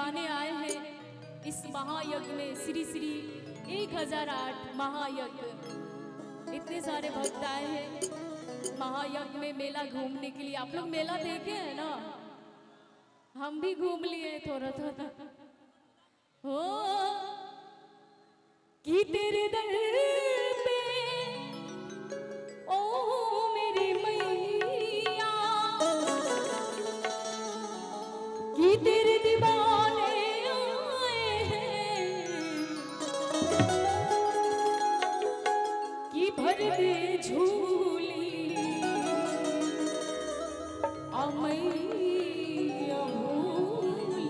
दीवाने आए हैं इस महायज्ञ में, श्री श्री 1008 महायज्ञ। इतने सारे भक्त आए हैं महायज्ञ में मेला घूमने के लिए। आप लोग मेला देखे हैं ना, हम भी घूम लिए थोड़ा थोड़ा। हो कि तेरे दर पे ओ मेरी मैया, कि तेरे दीवाने आए हैं, कि भर दे झूली आ मैया भोली,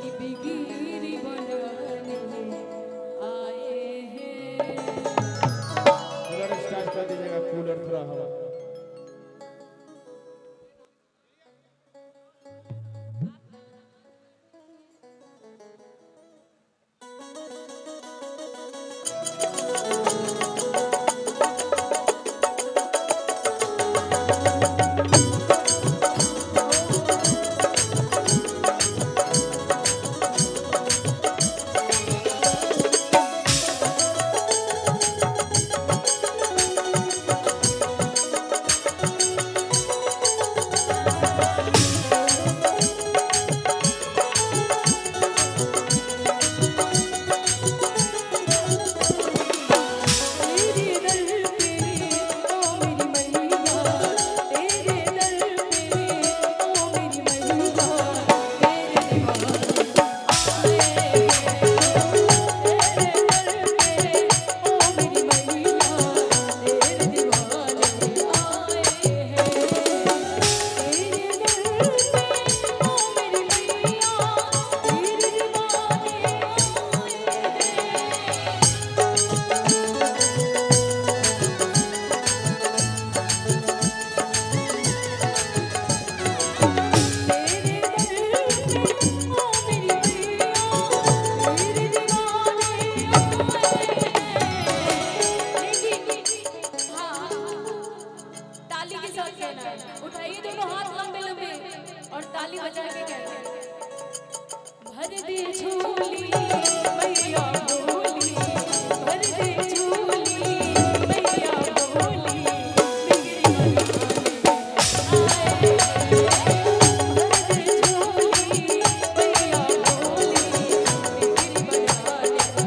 कि बिगिरी बनाने आए हैं। कूलर स्टार्ट कर दीजिएगा, कूलर थोड़ा हवा। उठाइए दोनों हाथ लंबे लंबे और ताली बजा के कहते, भर दे झोली मैया भोली, भर दे झोली मैया भोली, बिगड़ी बनाने आए, भर दे झोली मैया भोली, बिगड़ी बनाने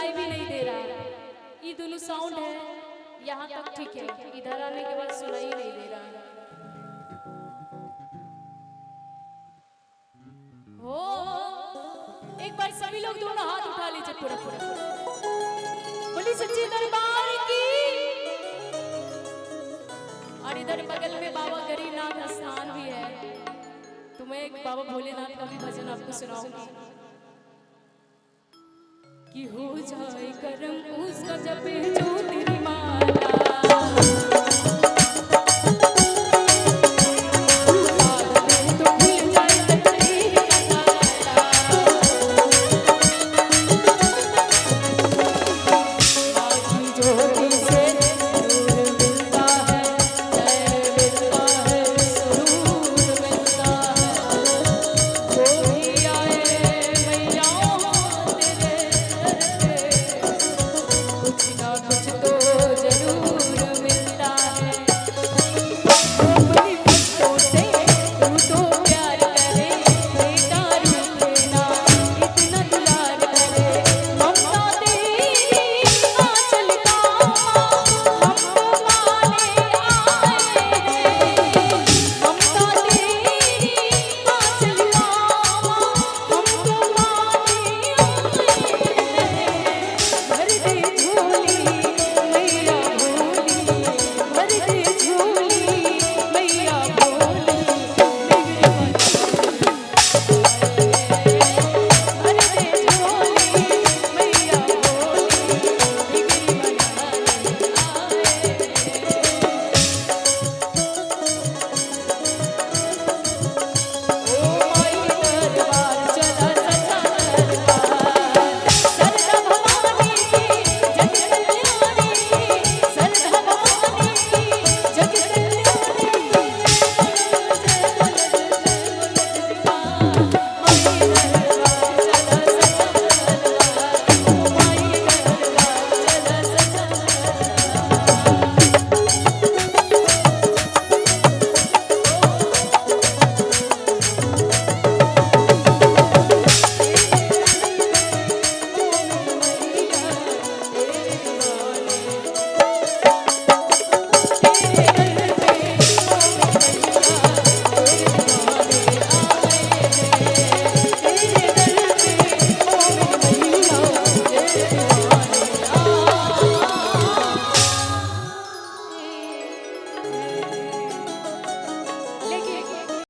सुनाई भी नहीं दे रहा है। ये दोनों साउंड है, यहाँ तक ठीक है, इधर आने के बाद सुनाई नहीं दे रहा है। हो एक बार सभी लोग दोनों हाथ उठा लीजिए पूरा पूरा। बोली सच्ची दरबार की। और इधर बगल में बाबा गरीबनाथ स्थान भी है, तो मैं एक बाबा भोलेनाथ का भी भजन आपको सुनाऊंगी कि हो जाए करम उसका जब जो तेरी